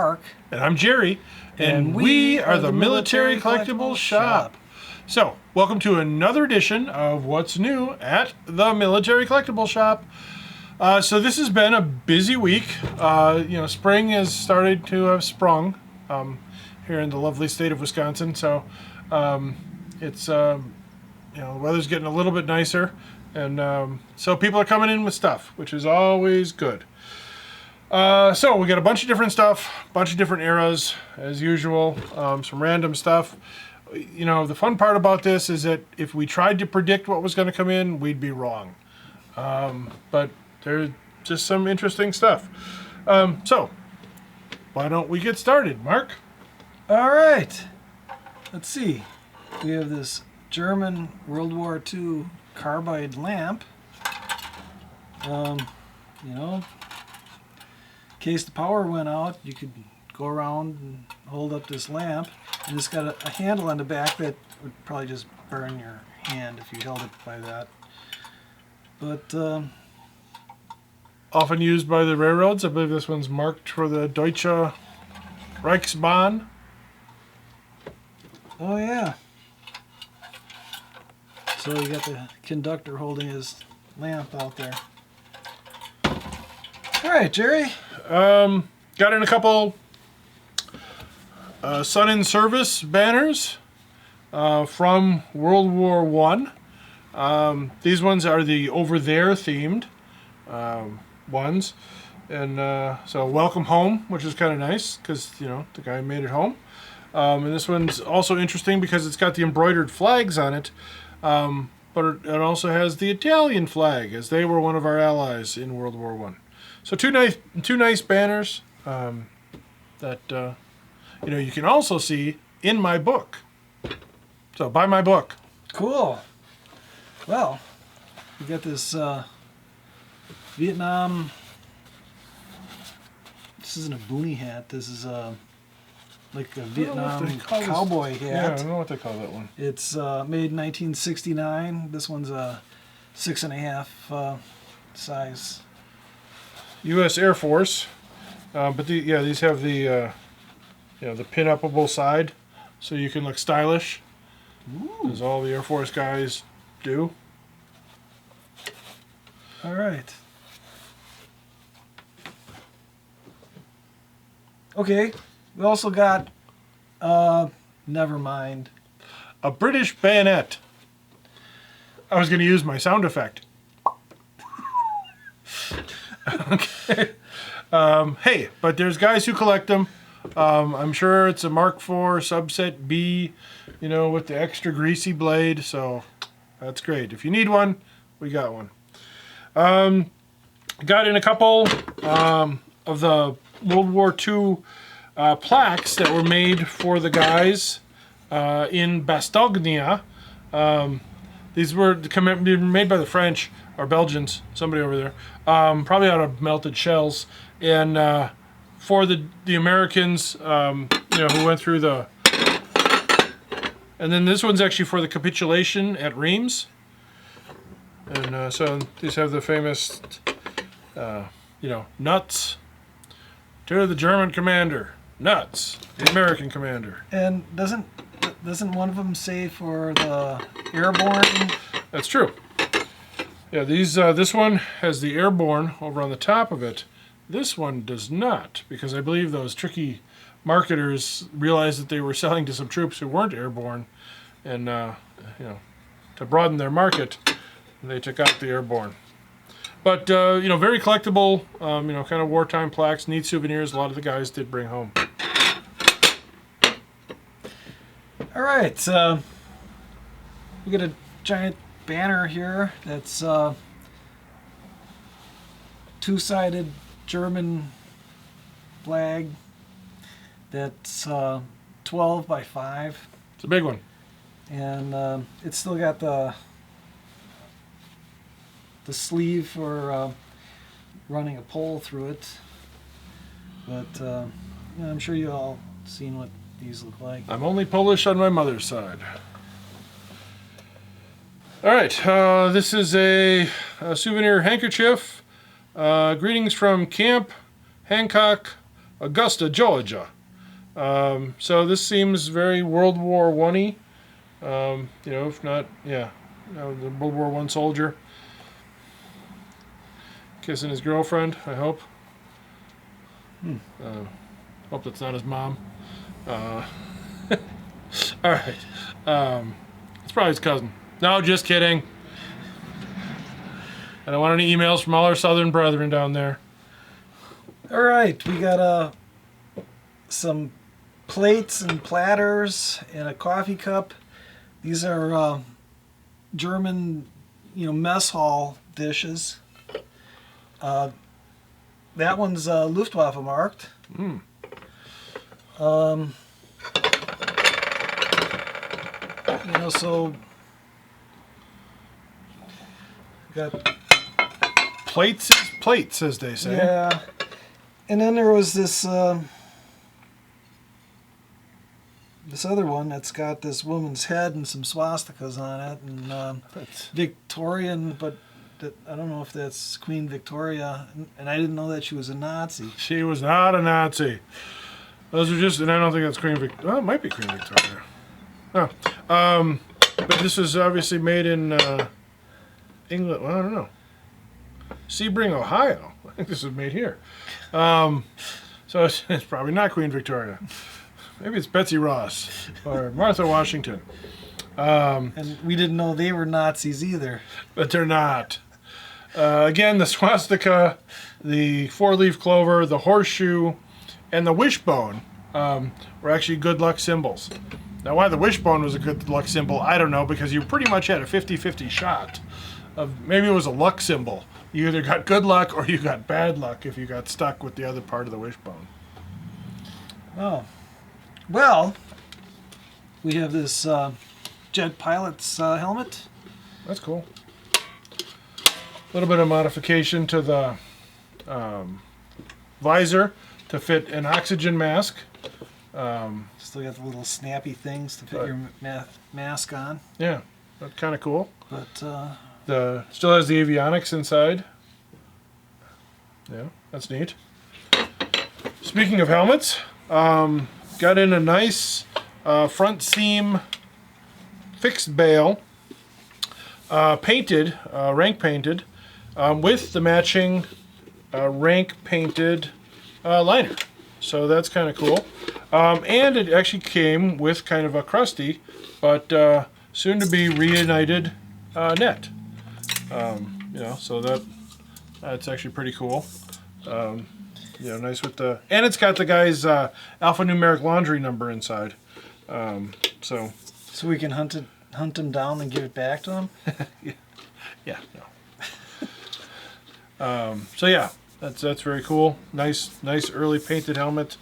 Mark. And I'm Jerry. And we are the Military Collectibles Shop. So, welcome to another edition of What's New at the Military Collectibles Shop. So this has been a busy week. Spring has started to have sprung here in the lovely state of Wisconsin. So it's the weather's getting a little bit nicer, and so people are coming in with stuff, which is always good. So we got a bunch of different stuff, a bunch of different eras as usual, some random stuff. The fun part about this is that if we tried to predict what was going to come in, we'd be wrong. But there's just some interesting stuff. So why don't we get started, Mark? All right. Let's see. We have this German World War II carbide lamp. In case the power went out, you could go around and hold up this lamp. And it's got a handle on the back that would probably just burn your hand if you held it by that. But often used by the railroads. I believe this one's marked for the Deutsche Reichsbahn. Oh yeah. So you got the conductor holding his lamp out there. All right, Jerry. Got in a couple Sun in Service banners from World War I. These ones are the over there themed ones, and so welcome home, which is kind of nice because the guy made it home. And this one's also interesting because it's got the embroidered flags on it, but it also has the Italian flag, as they were one of our allies in World War I. So two nice banners that you can also see in my book. So buy my book. Cool. Well, we got this Vietnam. This isn't a boonie hat. This is like a Vietnam cowboy hat. Yeah, I don't know what they call that one. It's made in 1969. This one's a 6.5 size. U.S. Air Force, but these have the the pin-upable side, so you can look stylish, as all the Air Force guys do. All right. Okay, we also got, never mind. A British bayonet. I was going to use my sound effect. Okay. Hey, but there's guys who collect them. I'm sure it's a Mark IV subset B, with the extra greasy blade. So that's great. If you need one, we got one. Got in a couple of the World War II plaques that were made for the guys in Bastogne. These were made by the French or Belgians, somebody over there, probably out of melted shells, and for the Americans, who went through the. And then this one's actually for the capitulation at Reims, and so these have the famous, nuts to the German commander, nuts, the American commander. And doesn't one of them say for the airborne? That's true. Yeah, this one has the airborne over on the top of it. This one does not, because I believe those tricky marketers realized that they were selling to some troops who weren't airborne, and to broaden their market, they took out the airborne. But very collectible, kind of wartime plaques, neat souvenirs. A lot of the guys did bring home. All right, we got a giant banner here that's two-sided German flag that's 12 by 5. It's a big one. And it's still got the sleeve for running a pole through it. But I'm sure you all seen what these look like. I'm only Polish on my mother's side. All right, this is a souvenir handkerchief. Greetings from Camp Hancock, Augusta, Georgia. So this seems very World War One-y. You know, if not, yeah, the World War One soldier kissing his girlfriend. I hope. Hope that's not his mom. All right. It's probably his cousin. No, just kidding. I don't want any emails from all our southern brethren down there. All right, we got some plates and platters and a coffee cup. These are German, mess hall dishes. That one's Luftwaffe marked. So got Plates is plates, as they say. yeah, and then there was this this other one that's got this woman's head and some swastikas on it, and Victorian, but I don't know if that's Queen Victoria, and I didn't know that she was a Nazi. She was not a Nazi. Those are just, and I don't think that's Queen Victoria. Well, it might be Queen Victoria. Oh. But this was obviously made in England. Well, I don't know. Sebring, Ohio. I think this was made here. So it's probably not Queen Victoria. Maybe it's Betsy Ross or Martha Washington. And we didn't know they were Nazis either. But they're not. Again, the swastika, the four-leaf clover, the horseshoe, and the wishbone were actually good luck symbols. Now, why the wishbone was a good luck symbol, I don't know, because you pretty much had a 50-50 shot of maybe it was a luck symbol. You either got good luck or you got bad luck if you got stuck with the other part of the wishbone. Oh. Well, we have this jet pilot's helmet. That's cool. A little bit of modification to the visor to fit an oxygen mask. Still got the little snappy things to fit your mask on. Yeah, that's kind of cool. But still has the avionics inside. Yeah, that's neat. Speaking of helmets, got in a nice front seam fixed bail, painted, rank painted, with the matching rank painted liner. So that's kind of cool. And it actually came with kind of a crusty, but soon to be reunited net. So that's actually pretty cool. Nice with the, and it's got the guy's alphanumeric laundry number inside. So we can hunt him down and give it back to him. yeah. So yeah, that's very cool. Nice early painted helmet.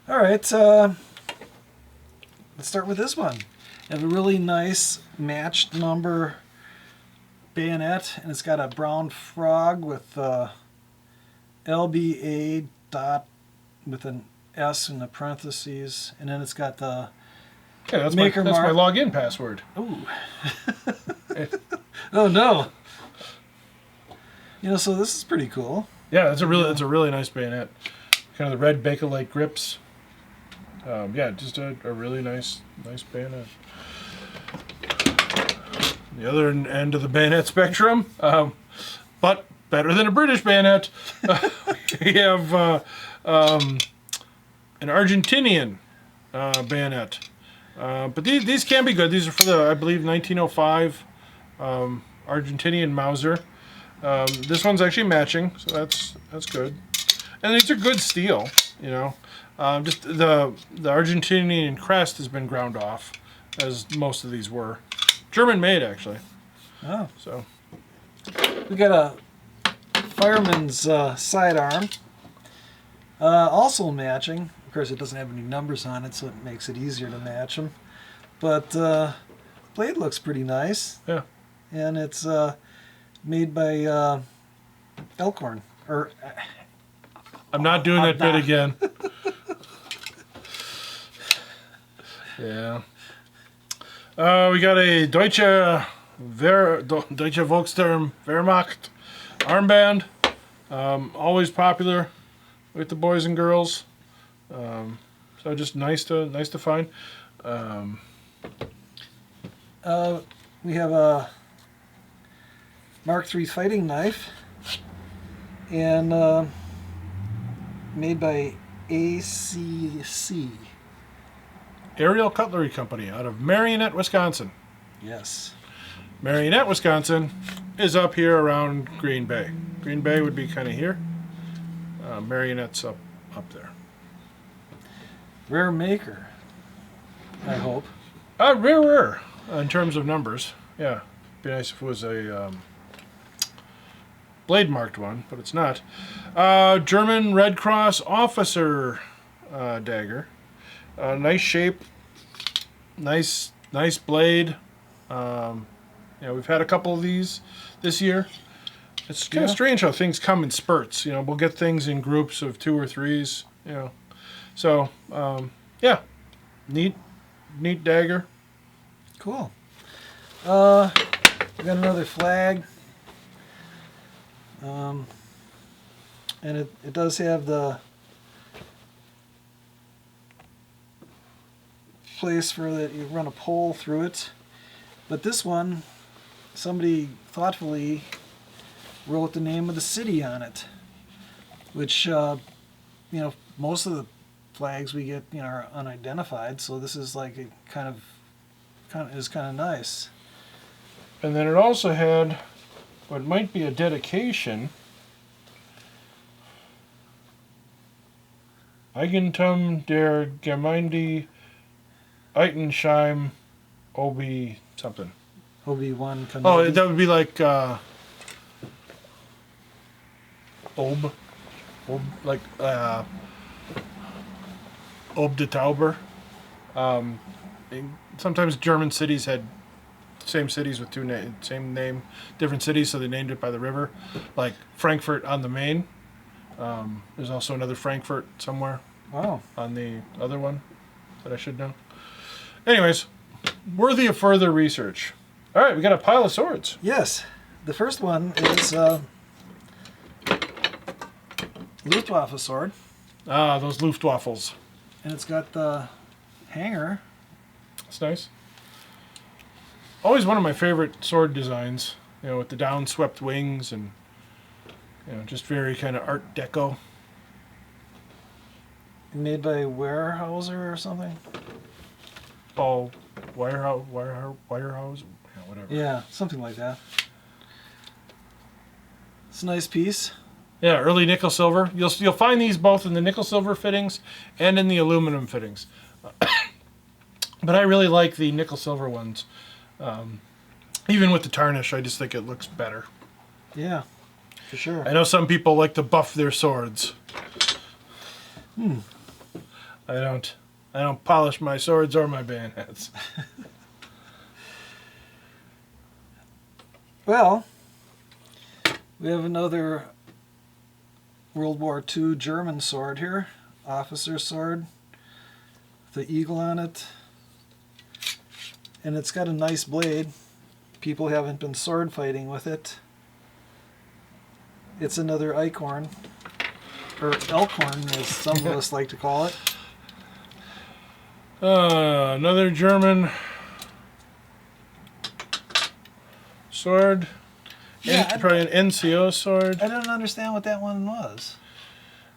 All right, let's start with this one. I have a really nice matched number bayonet, and it's got a brown frog with LBA dot with an S in the parentheses, and then it's got the that's maker my mark. login password. Ooh. Oh no. So this is pretty cool. Yeah, that's a really nice bayonet. Kind of the red Bakelite grips. Just a really nice bayonet. The other end of the bayonet spectrum, but better than a British bayonet. We have an Argentinian bayonet. But these can be good. These are for the, I believe, 1905 Argentinian Mauser. This one's actually matching, so that's good. And these are good steel, just the Argentinian crest has been ground off, as most of these were. German made, actually. Oh. So we got a fireman's sidearm. Also matching. Of course, it doesn't have any numbers on it, so it makes it easier to match them. But the blade looks pretty nice. Yeah. And it's made by Elkhorn. I'm not doing that bit again. Yeah. We got a Deutsche Volksturm Wehrmacht armband. Always popular. with the boys and girls. So just nice to find. We have a Mark III fighting knife, and made by ACC. Aerial Cutlery Company out of Marionette, Wisconsin. Yes. Marionette, Wisconsin is up here around Green Bay. Green Bay would be kind of here. Marionette's up there. Rare maker, I hope. Rare in terms of numbers. Yeah, be nice if it was a blade marked one, but it's not. German Red Cross officer dagger. Nice shape. Nice blade. We've had a couple of these this year. It's kind of strange how things come in spurts. We'll get things in groups of 2 or 3s. So neat dagger. Cool. We got another flag. And it does have the place for that you run a pole through it. But this one, somebody thoughtfully wrote the name of the city on it, which most of the flags we get are unidentified. So this is like a kind of nice. And then it also had what might be a dedication. Eigentum der Gemeinde Eitensheim Obi something. Obi-Wan Kenobi. Oh, that would be like Ob like Ob de Tauber. Sometimes German cities had same cities with same name, different cities, so they named it by the river. Like Frankfurt on the Main. There's also another Frankfurt somewhere. Wow. On the other one that I should know. Anyways, worthy of further research. All right, we got a pile of swords. Yes. The first one is Luftwaffe sword. Ah, those Luftwaffles. And it's got the hanger. That's nice. Always one of my favorite sword designs, with the downswept wings and, just very kind of Art Deco. Made by Weyerhaeuser or something? Paul Weyerhaeuser, whatever. Yeah, something like that. It's a nice piece. Yeah, early nickel silver. You'll find these both in the nickel silver fittings and in the aluminum fittings. But I really like the nickel silver ones. Even with the tarnish, I just think it looks better. Yeah, for sure. I know some people like to buff their swords. I don't polish my swords or my bayonets. Well, we have another World War II German sword here. Officer sword. The eagle on it. And it's got a nice blade. People haven't been sword fighting with it. It's another Eichhorn. Or Elkhorn, as some of us like to call it. Another German sword. Yeah, Probably an NCO sword. I don't understand what that one was.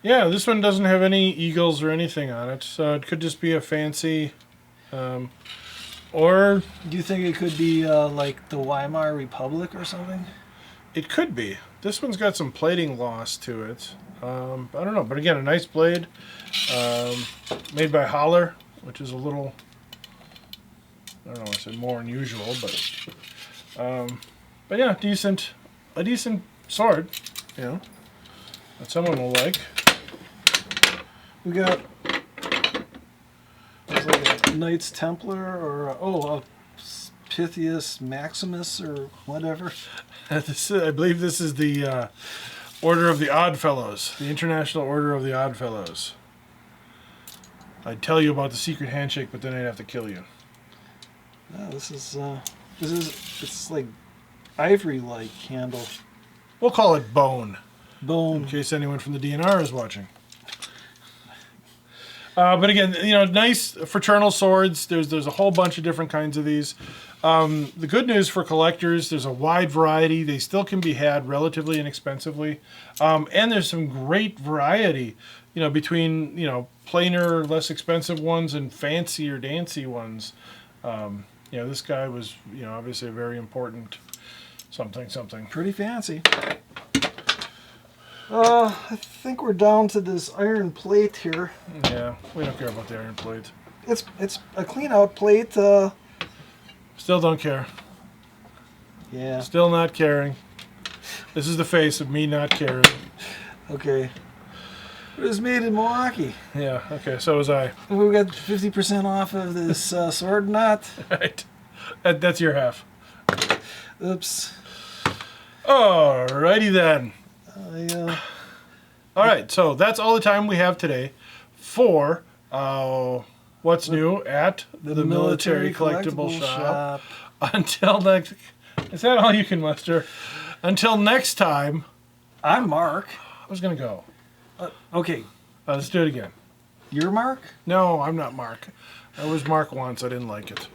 Yeah, this one doesn't have any eagles or anything on it, so it could just be a fancy... or... Do you think it could be like the Weimar Republic or something? It could be. This one's got some plating loss to it. I don't know, but again, a nice blade. Made by Holler, which is a little... I don't know, I said more unusual, but yeah, a decent sword, that someone will like. We got there's like a Knights Templar or a Pythias Maximus or whatever. I believe this is the Order of the Odd Fellows, the International Order of the Odd Fellows. I'd tell you about the secret handshake, but then I'd have to kill you. No, this is it's like ivory-like handle. We'll call it bone. Bone. In case anyone from the DNR is watching. But again, you know, nice fraternal swords. There's a whole bunch of different kinds of these. The good news for collectors, there's a wide variety. They still can be had relatively inexpensively. And there's some great variety, you know, between, you know, plainer, less expensive ones and fancier, dancy ones. You know, this guy was, you know, obviously a very important something. Pretty fancy. I think we're down to this iron plate here. Yeah, we don't care about the iron plate. It's a clean out plate. Still don't care. Yeah. Still not caring. This is the face of me not caring. Okay. It was made in Milwaukee. Yeah, okay, so was I. We got 50% off of this sword knot. Right. That's your half. Oops. Alrighty then. I, All right, so that's all the time we have today for what's new at the Military Collectible Shop. Until next, is that all you can muster? Until next time, I'm Mark. I was gonna go. Okay, Let's do it again. you're Mark? No, I'm not Mark. I was Mark once. I didn't like it.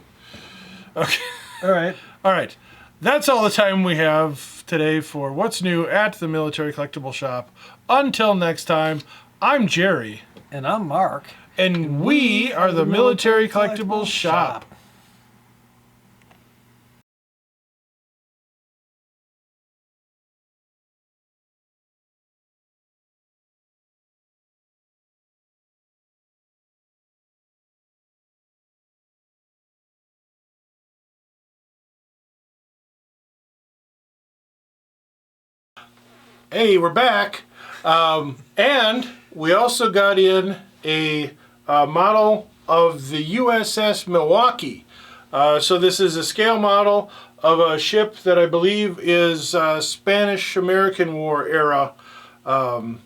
Okay. All right. All right. That's all the time we have today for what's new at the Military Collectible Shop. Until next time, I'm Jerry. And I'm Mark. And we are the Military Collectibles Shop. Hey, we're back. And we also got in a model of the USS Milwaukee. So this is a scale model of a ship that I believe is Spanish-American War era, a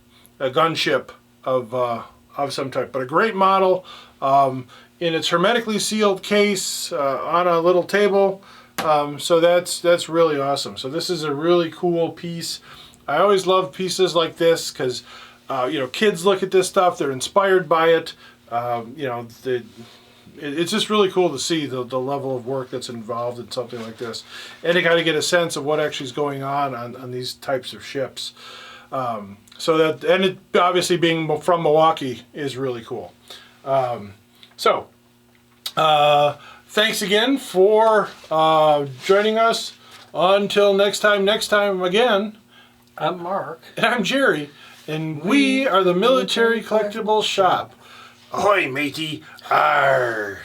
gunship of some type. But a great model in its hermetically sealed case on a little table. So that's really awesome. So this is a really cool piece. I always love pieces like this because, you know, kids look at this stuff, they're inspired by it. You know, it's just really cool to see the level of work that's involved in something like this. And to kind of get a sense of what actually is going on these types of ships. So that, and it obviously being from Milwaukee is really cool. Thanks again for joining us. Until next time again. I'm Mark. And I'm Jerry, and we are the Military Collectibles Shop. Ahoy, matey! Arr!